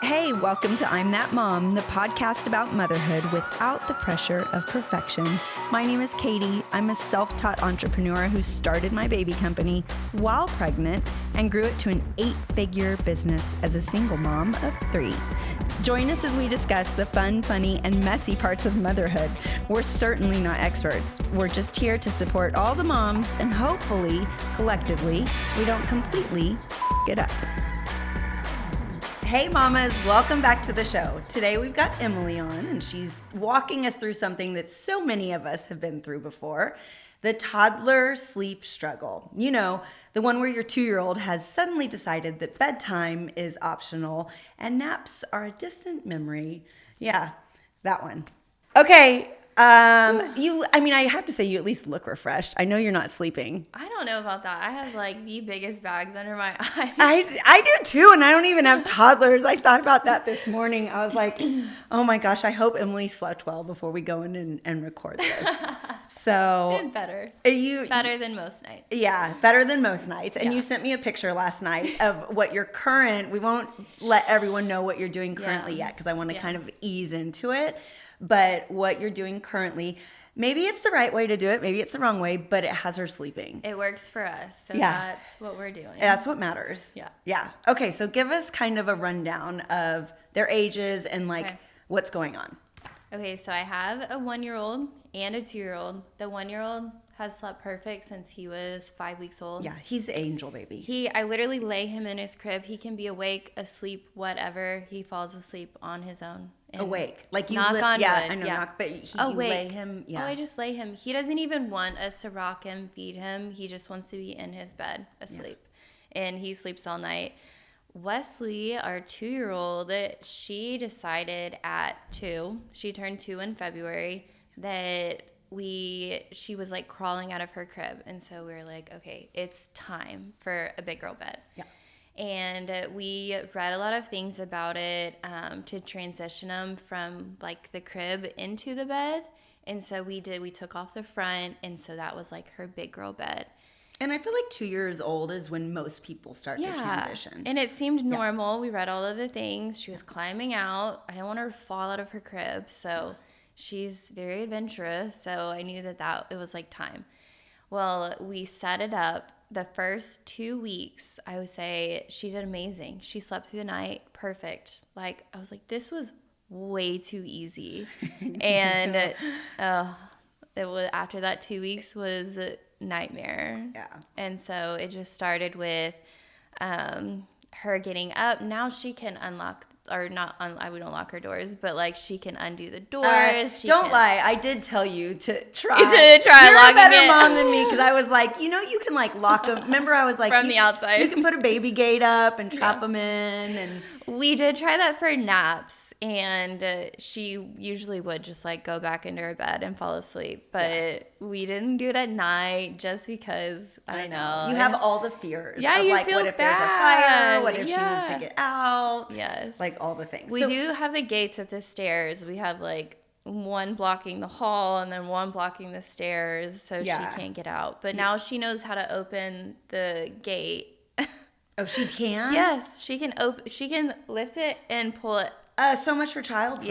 Hey, welcome to I'm That Mom, the podcast about motherhood without the pressure of perfection. My name is Katie. I'm a self-taught entrepreneur who started my baby company while pregnant and grew it to an 8-figure business as a single mom of 3. Join us as we discuss the fun, funny, and messy parts of motherhood. We're certainly not experts. We're just here to support all the moms and hopefully, collectively, we don't completely it up. Hey mamas, welcome back to the show. Today we've got Emily on and she's walking us through something that so many of us have been through before, the toddler sleep struggle. You know, the one where your 2-year-old has suddenly decided that bedtime is optional and naps are a distant memory. Yeah, that one. Okay, I have to say you at least look refreshed. I know you're not sleeping. I don't know about that. I have like the biggest bags under my eyes. I do too, and I don't even have toddlers. I thought about that this morning. I was like, oh my gosh, I hope Emily slept well before we go in and record this. So better. Better than most nights. Yeah, better than most nights. And you sent me a picture last night of what your we won't let everyone know what you're doing currently yet because I want to kind of ease into it. But what you're doing currently, maybe it's the right way to do it, maybe it's the wrong way, but it has her sleeping. It works for us, so that's what we're doing. That's what matters. Yeah. Yeah. Okay, so give us kind of a rundown of their ages and what's going on. Okay, so I have a 1-year-old and a 2-year-old. The 1-year-old has slept perfect since he was 5 weeks old. Yeah, he's the angel baby. I literally lay him in his crib. He can be awake, asleep, whatever. He falls asleep on his own. Awake, like you knock on wood. I know, but you lay him. Yeah. Oh, I just lay him. He doesn't even want us to rock him, feed him. He just wants to be in his bed asleep, and he sleeps all night. Wesley, our 2-year-old, she decided at 2. She turned 2 in February. That she was like crawling out of her crib, and so we were like, okay, it's time for a big girl bed. Yeah. And we read a lot of things about it to transition them from like the crib into the bed. And so we took off the front. And so that was like her big girl bed. And I feel like 2 years old is when most people start to transition. And it seemed normal. Yeah. We read all of the things. She was climbing out. I didn't want her to fall out of her crib. So she's very adventurous. So I knew that it was like time. Well, we set it up. The first 2 weeks, I would say she did amazing. She slept through the night, perfect. Like, I was like, this was way too easy. And after that 2 weeks was a nightmare. Yeah. And so it just started with her getting up. Now she can unlock, or not, we don't lock her doors, but like she can undo the doors. Don't lie. I did tell you to try. You're a better mom than me because I was like, you can like lock them. Remember, I was like, from the outside. You can put a baby gate up and trap them in. And we did try that for naps. And she usually would just like go back into her bed and fall asleep. But we didn't do it at night just because, I don't know. You have all the fears. Yeah, of you like, feel what if bad. there's a fire? What if she needs to get out? Yes. Like all the things. We do have the gates at the stairs. We have like one blocking the hall and then one blocking the stairs so she can't get out. But now she knows how to open the gate. Oh, she can? Yes, she can lift it and pull it. So much for childproof.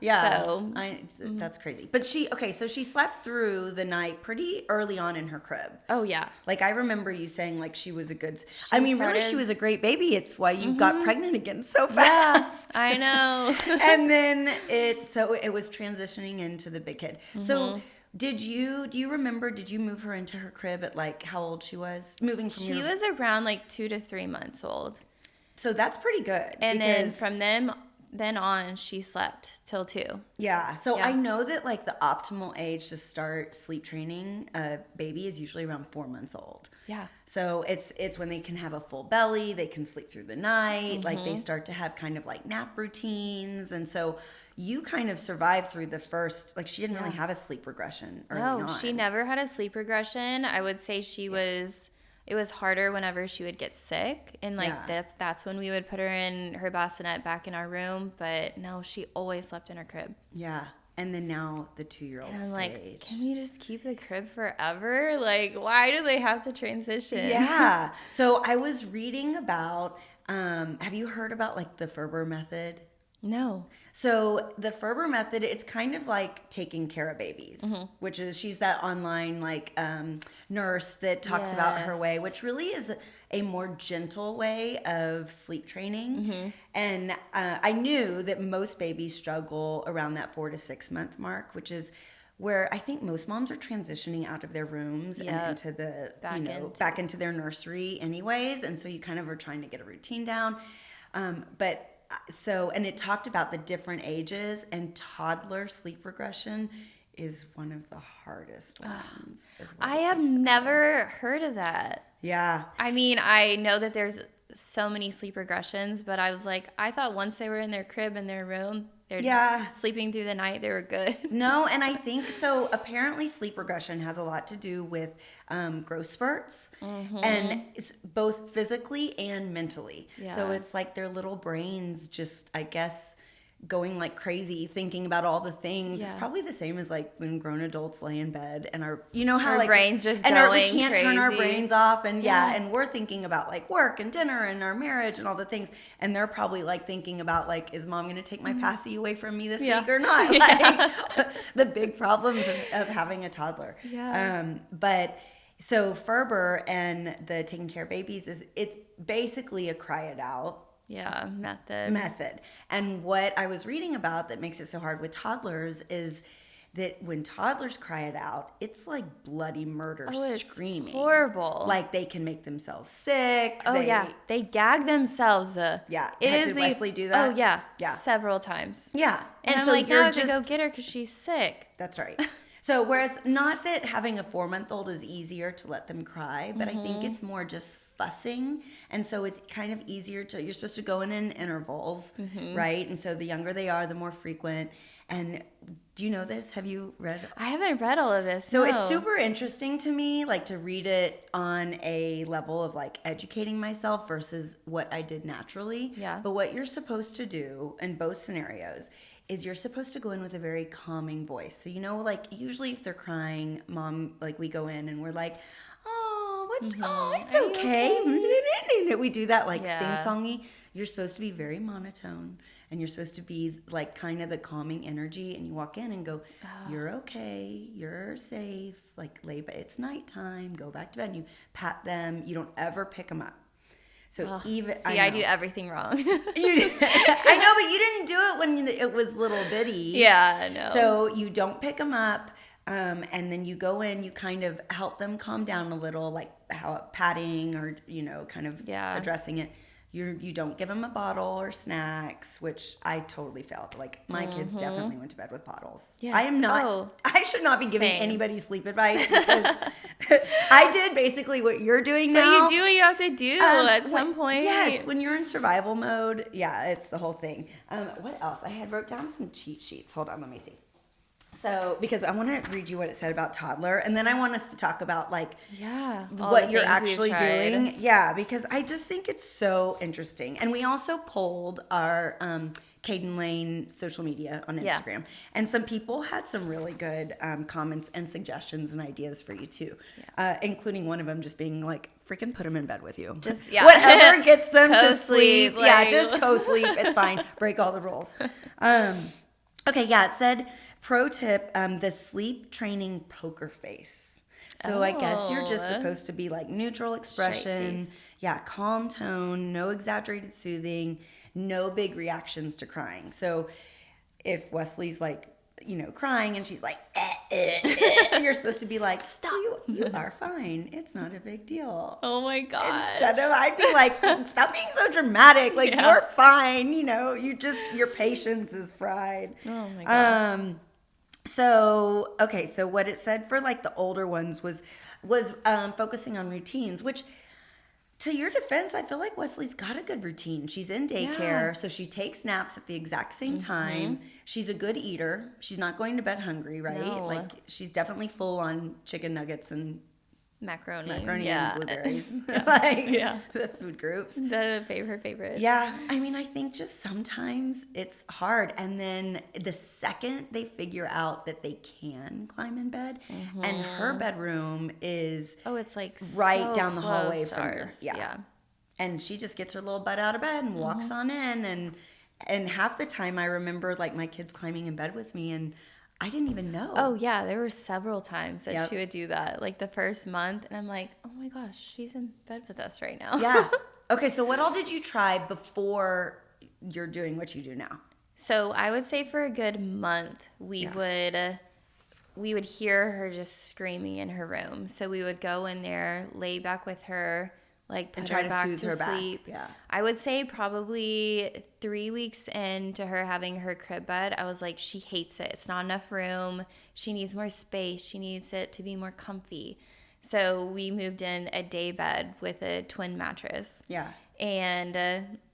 Yeah. So that's crazy. But so she slept through the night pretty early on in her crib. Oh yeah. Like I remember you saying like she was a good. Really, she was a great baby. It's why you got pregnant again so fast. Yeah, I know. And then it was transitioning into the big kid. Mm-hmm. So do you remember? Did you move her into her crib at like how old she was? She was around like 2 to 3 months old. So that's pretty good. And then from then on, she slept till 2. Yeah. So I know that like the optimal age to start sleep training a baby is usually around 4 months old. Yeah. So it's when they can have a full belly, they can sleep through the night, like they start to have kind of like nap routines. And so you kind of survived through the first, like she didn't really have a sleep regression early on. No, she never had a sleep regression. I would say it was harder whenever she would get sick, and like that's when we would put her in her bassinet back in our room. But no, she always slept in her crib. Yeah. And then now the 2-year-old stage. I'm like, can we just keep the crib forever? Like, why do they have to transition? Yeah. So I was reading about Have you heard about like the Ferber method? No. So the Ferber method, it's kind of like taking care of babies, which is she's that online like nurse that talks about her way, which really is a more gentle way of sleep training. And I knew that most babies struggle around that 4 to 6 month mark, which is where I think most moms are transitioning out of their rooms and into the back into their nursery anyways, and so you kind of are trying to get a routine down. And it talked about the different ages, and toddler sleep regression is one of the hardest ones. I have never heard of that. Yeah. I mean, I know that there's so many sleep regressions, but I was like, I thought once they were in their crib in their room, they're sleeping through the night, they were good. No, and I think so. Apparently, sleep regression has a lot to do with growth spurts, and it's both physically and mentally. Yeah. So it's like their little brains just, I guess, going like crazy, thinking about all the things. Yeah. It's probably the same as like when grown adults lay in bed and our brains just and going we can't crazy. Turn our brains off, and and we're thinking about like work and dinner and our marriage and all the things, and they're probably like thinking about like, is mom going to take my passy away from me this week or not? Like the big problems of having a toddler. But so Ferber and the taking care of babies it's basically a cry it out method. And what I was reading about that makes it so hard with toddlers is that when toddlers cry it out, it's like bloody murder screaming. Horrible. Like they can make themselves sick. They gag themselves. Did Wesley do that? Oh yeah. Several times. Yeah. And I'm so like, now I have to go get her because she's sick. That's right. So whereas not that having a 4-month-old is easier to let them cry, but I think it's more just fussing. And so it's kind of easier you're supposed to go in intervals, right? And so the younger they are, the more frequent. And do you know this? Have you read? I haven't read all of this. So it's super interesting to me, like to read it on a level of like educating myself versus what I did naturally. Yeah. But what you're supposed to do in both scenarios is you're supposed to go in with a very calming voice. So, like usually if they're crying, mom, like we go in and we're like, it's okay. We do that like sing-songy. You're supposed to be very monotone, and you're supposed to be like kind of the calming energy, and you walk in and go, you're okay, you're safe, like it's nighttime, go back to bed. And you pat them. You don't ever pick them up. So I do everything wrong. I know, but you didn't do it when it was little bitty. Yeah, I know. So you don't pick them up, and then you go in, you kind of help them calm down a little, like how patting or kind of addressing it. You don't give them a bottle or snacks, which I totally failed. Like my kids definitely went to bed with bottles. Yes. I am not. I should not be giving anybody sleep advice because I did basically what you're doing now. But you do what you have to do at some point. Yes, when you're in survival mode, it's the whole thing. What else? I had wrote down some cheat sheets. Hold on, let me see. So, because I want to read you what it said about toddler, and then I want us to talk about what you're actually doing. Yeah, because I just think it's so interesting. And we also polled our Caden Lane social media on Instagram, and some people had some really good comments and suggestions and ideas for you too, including one of them just being like, freaking put them in bed with you. Just whatever gets them to sleep. Just co-sleep. It's fine. Break all the rules. Okay, it said, pro tip, the sleep training poker face. So I guess you're just supposed to be like neutral expression. Calm tone, no exaggerated soothing, no big reactions to crying. So if Wesley's like, crying and she's like, you're supposed to be like, stop, you are fine. It's not a big deal. Oh my God. Instead of, I'd be like, stop being so dramatic. Like, you're fine. Your patience is fried. Oh my gosh. So what it said for like the older ones was focusing on routines, which, to your defense, I feel like Wesley's got a good routine. She's in daycare, so she takes naps at the exact same time. She's a good eater. She's not going to bed hungry, right? No. Like, she's definitely full on chicken nuggets and macaroni and blueberries. The food groups. The favorite. Yeah. I mean, I think just sometimes it's hard. And then the second they figure out that they can climb in bed, and her bedroom is it's like right so down the hallway close to from ours. yours. Yeah. And she just gets her little butt out of bed and walks on in. And half the time I remember like my kids climbing in bed with me and I didn't even know. Oh, yeah. There were several times that she would do that. Like the first month. And I'm like, oh my gosh, she's in bed with us right now. Yeah. Okay. So what all did you try before you're doing what you do now? So I would say for a good month, we would hear her just screaming in her room. So we would go in there, lay back with her, like put her back to sleep. Yeah. I would say probably 3 weeks into her having her crib bed, I was like, she hates it. It's not enough room. She needs more space. She needs it to be more comfy. So we moved in a day bed with a twin mattress. Yeah. And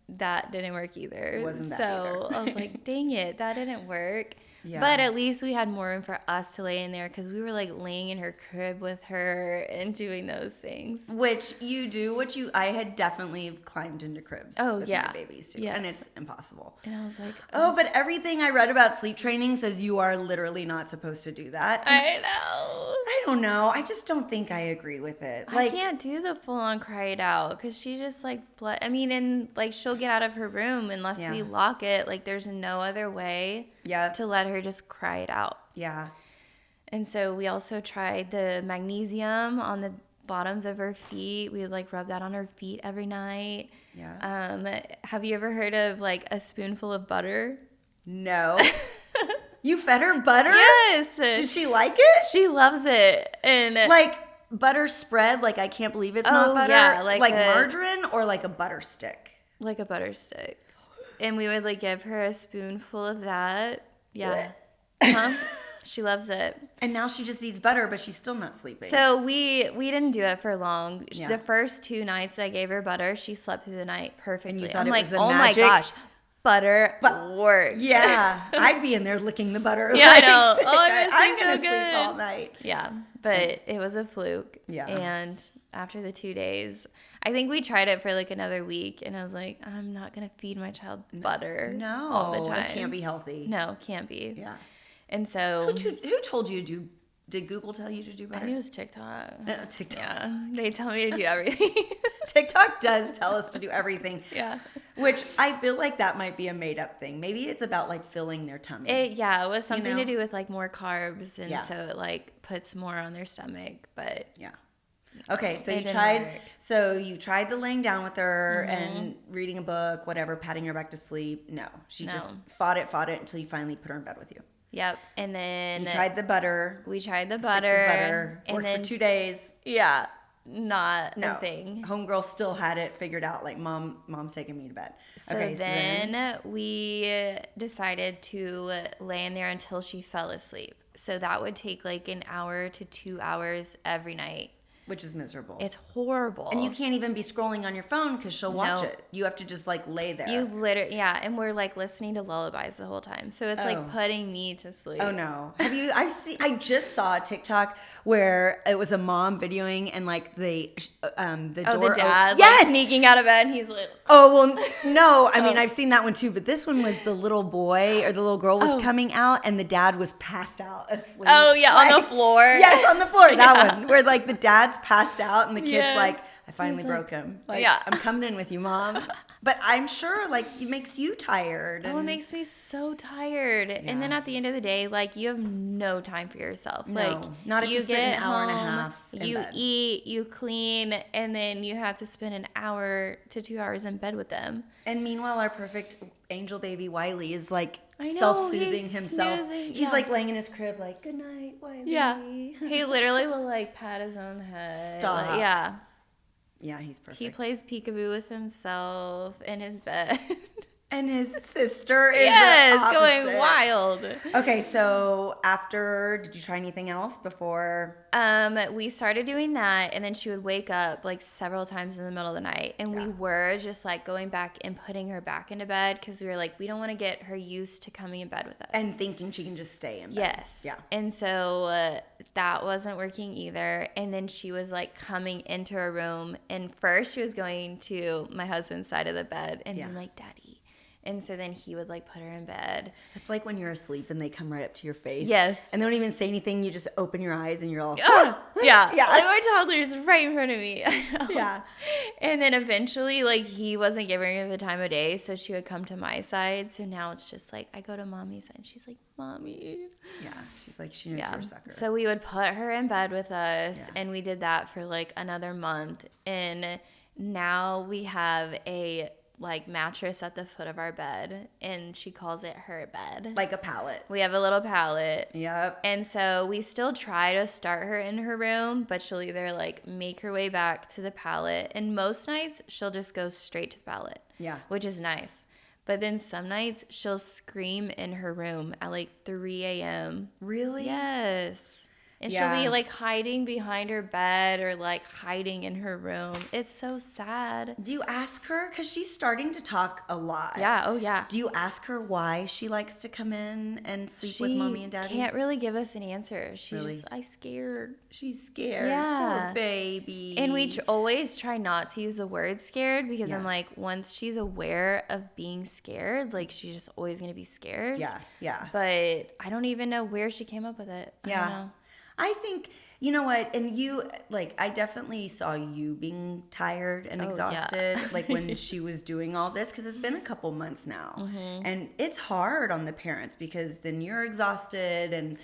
that didn't work either. It wasn't that so either. I was like, dang it, that didn't work. Yeah. But at least we had more room for us to lay in there because we were like laying in her crib with her and doing those things. Which you do, I had definitely climbed into cribs with my babies too. Yes. And it's impossible. And I was like, oh, but everything I read about sleep training says you are literally not supposed to do that. And I know. I don't know. I just don't think I agree with it. I can't do the full on cry it out because she just like, and like she'll get out of her room unless we lock it. Like there's no other way to let her just cry it out. Yeah. And so we also tried the magnesium on the bottoms of her feet. We would like rub that on her feet every night. Yeah. Have you ever heard of like a spoonful of butter? No. You fed her butter? Yes. Did she like it? She loves it. And like butter spread, like I can't believe it's not butter. Yeah, like margarine or like a butter stick? Like a butter stick. And we would like give her a spoonful of that. Yeah. She loves it. And now she just eats butter, but she's still not sleeping. So we didn't do it for long. Yeah. The first 2 nights I gave her butter, she slept through the night perfectly. And you thought I'm it like, was the oh magic? my gosh, butter works. Yeah. I'd be in there licking the butter. Yeah, like, I know. I'm going to so sleep all night. Yeah, but it was a fluke. Yeah. And after the 2 days, I think we tried it for like another week, and I was like, I'm not going to feed my child butter all the time. It can't be healthy. No, can't be. Yeah. And so... Who told you to do... Did Google tell you to do better? I think it was TikTok. TikTok. Yeah, they tell me to do everything. TikTok does tell us to do everything. Yeah. Which I feel like that might be a made up thing. Maybe it's about like filling their tummy. It was something to do with like more carbs, and so it like puts more on their stomach. But yeah. Okay, so you tried the laying down with her and reading a book, whatever, patting her back to sleep. No, she just fought it until you finally put her in bed with you. Yep, and then you tried the butter. We tried the sticks of butter. and worked then for 2 days. Yeah, not a thing. Homegirl still had it figured out. Like mom's taking me to bed. So then we decided to lay in there until she fell asleep. So that would take like an hour to 2 hours every night. Which is miserable. It's horrible. And you can't even be scrolling on your phone because she'll watch it. You have to just like lay there. You literally, and we're like listening to lullabies the whole time. So it's like putting me to sleep. Oh no. I just saw a TikTok where it was a mom videoing and like the door. The dad like sneaking out of bed and he's like. Oh, well, no. I mean, I've seen that one too, but this one was the little boy or the little girl was coming out and the dad was passed out asleep. Oh yeah, like, on the floor. Yes, on the floor. That one where like the dad's passed out and the kid's like, I finally broke him. Like, I'm coming in with you, Mom. But I'm sure like it makes you tired. Oh, it makes me so tired. Yeah. And then at the end of the day, like you have no time for yourself. No, like not if you spend an hour and a half you bed. Eat, you clean, and then you have to spend an hour to 2 hours in bed with them. And meanwhile, our perfect angel baby Wiley is like self-soothing himself. He's like laying in his crib like, good night, Wiley. Yeah. He literally will like pat his own head. Stop. Like, yeah. Yeah, he's perfect. He plays peekaboo with himself in his bed. And his sister is going wild. Okay, so did you try anything else before? We started doing that, and then she would wake up like several times in the middle of the night, and we were just like going back and putting her back into bed because we were like, we don't want to get her used to coming in bed with us and thinking she can just stay in bed. Yes. Yeah. And so that wasn't working either. And then she was like coming into her room, and first she was going to my husband's side of the bed and being like, Daddy. And so then he would like put her in bed. It's like when you're asleep and they come right up to your face. Yes. And they don't even say anything. You just open your eyes and you're all, yeah. Yeah. Like my toddler's right in front of me. I know. Yeah. And then eventually, like, he wasn't giving her the time of day, so she would come to my side. So now it's just like, I go to mommy's side and she's like, Mommy. Yeah. She's like, she knows you're a sucker. So we would put her in bed with us, and we did that for like another month. And now we have a like mattress at the foot of our bed, and she calls it her bed. Like a pallet. We have a little pallet. Yep. And so we still try to start her in her room, but she'll either like make her way back to the pallet, and most nights she'll just go straight to the pallet. Yeah. Which is nice. But then some nights she'll scream in her room at like 3 a.m. Really? Yes. And she'll be like hiding behind her bed or like hiding in her room. It's so sad. Do you ask her? Because she's starting to talk a lot. Yeah. Oh, yeah. Do you ask her why she likes to come in and sleep with mommy and daddy? She can't really give us an answer. She's Really? just, I'm scared. She's scared. Yeah. Poor baby. And we always try not to use the word scared because I'm Yeah. like, once she's aware of being scared, like she's just always going to be scared. Yeah. Yeah. But I don't even know where she came up with it. I don't know. I think, you know what, and you, like, I definitely saw you being tired and exhausted, like, when she was doing all this, because it's been a couple months now. Mm-hmm. And it's hard on the parents, because then you're exhausted, and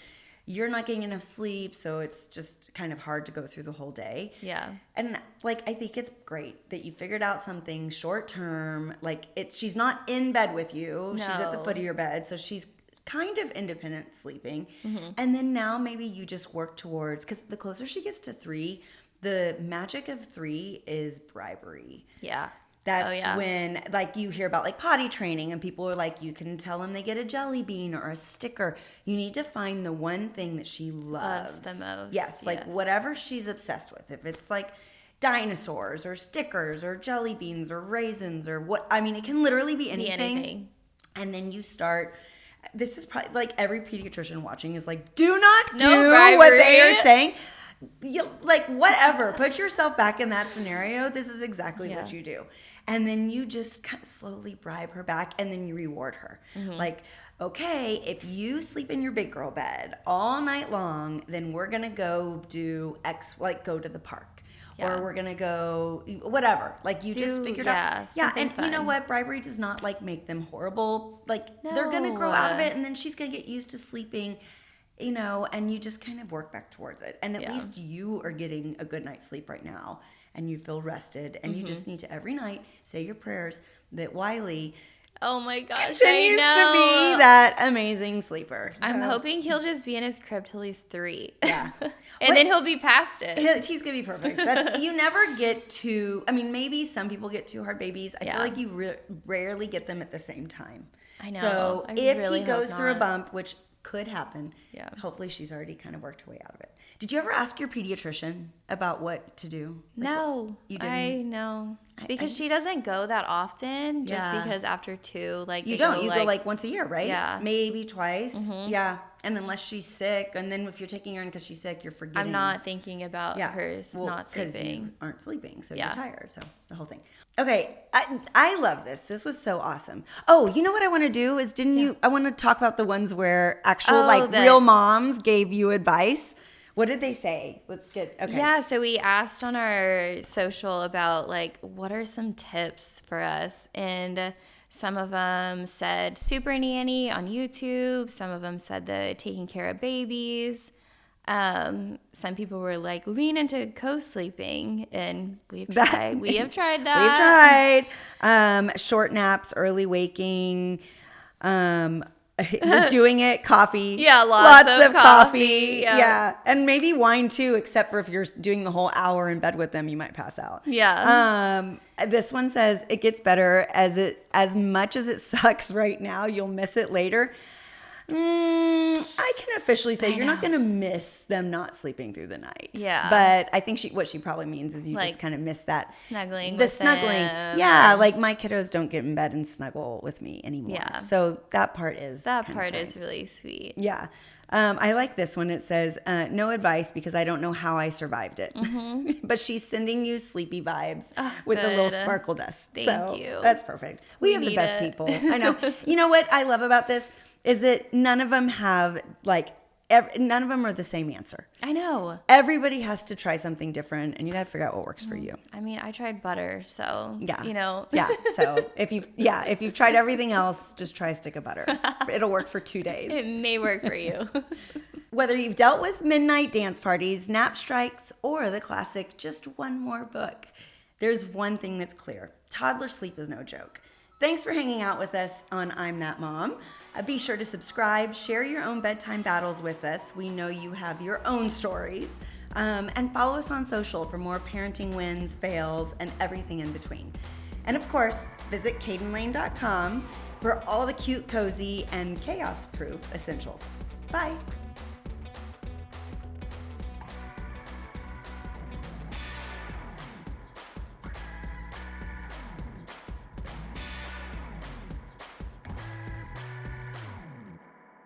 you're not getting enough sleep, so it's just kind of hard to go through the whole day. Yeah. And, like, I think it's great that you figured out something short term. Like, she's not in bed with you. No. She's at the foot of your bed, so she's kind of independent sleeping. Mm-hmm. And then now maybe you just work towards, because the closer she gets to 3, the magic of 3 is bribery. Yeah. That's when, like, you hear about like potty training, and people are like, you can tell them they get a jelly bean or a sticker. You need to find the one thing that she loves the most. Yes, like whatever she's obsessed with. If it's like dinosaurs or stickers or jelly beans or raisins or what, I mean, it can literally be anything. And then you start. This is probably like every pediatrician watching is like, do not do what they are saying. Like, whatever. Put yourself back in that scenario. This is exactly what you do. And then you just kind of slowly bribe her back, and then you reward her. Mm-hmm. Like, okay, if you sleep in your big girl bed all night long, then we're going to go do X, like go to the park. Yeah. Or we're going to go, whatever. Like, you just figured out. Yeah, and fun. You know what? Bribery does not, like, make them horrible. Like, they're going to grow out of it, and then she's going to get used to sleeping, you know, and you just kind of work back towards it. And at least you are getting a good night's sleep right now, and you feel rested, and you just need to, every night, say your prayers that Wiley... Oh my gosh, continues to be that amazing sleeper. So. I'm hoping he'll just be in his crib till he's 3. Yeah. And then he'll be past it. He's going to be perfect. You never get to, I mean, maybe some people get too hard babies. I feel like you rarely get them at the same time. I know. So if he goes through a bump, which could happen, hopefully she's already kind of worked her way out of it. Did you ever ask your pediatrician about what to do? Like, no. You didn't? I know. Because she doesn't go that often, just because after 2, like, you don't. You go like once a year, right? Yeah. Maybe twice. Mm-hmm. Yeah. And unless she's sick, and then if you're taking her in because she's sick, you're forgetting. I'm not thinking about her not sleeping. Because you aren't sleeping, so you're tired. So the whole thing. Okay, I love this. This was so awesome. Oh, you know what I want to do is, I want to talk about the ones where actual real moms gave you advice. What did they say? Let's get, okay. Yeah, so we asked on our social about, like, what are some tips for us? And some of them said Super Nanny on YouTube. Some of them said the taking care of babies. Some people were like, lean into co-sleeping. And we have tried that. We've tried. Short naps, early waking, you're doing it. Coffee. Yeah, lots of coffee. Yeah. And maybe wine too, except for if you're doing the whole hour in bed with them, you might pass out. Yeah. This one says it gets better as much as it sucks right now, you'll miss it later. I can officially say you're not know. going to miss them not sleeping through the night. Yeah. But I think what she probably means is you Like, just kind of miss that. Snuggling The with snuggling. them, Yeah, or- like my kiddos don't get in bed and snuggle with me anymore. Yeah. So that part is That kind part of is nice. really sweet. Yeah. I like this one. It says, no advice because I don't know how I survived it. But she's sending you sleepy vibes with the little good. sparkle dust. Thank you. That's perfect. We have the need best it. people. I know. You know what I love about this is that none of them have none of them are the same answer. I know. Everybody has to try something different, and you got to figure out what works for you. I mean, I tried butter, so Yeah. you know. Yeah. So if you've tried everything else, just try a stick of butter. It'll work for 2 days. It may work for you. Whether you've dealt with midnight dance parties, nap strikes, or the classic just one more book, there's one thing that's clear. Toddler sleep is no joke. Thanks for hanging out with us on I'm That Mom. Be sure to subscribe, share your own bedtime battles with us. We know you have your own stories. And follow us on social for more parenting wins, fails, and everything in between. And of course, visit cadenlane.com for all the cute, cozy, and chaos-proof essentials. Bye.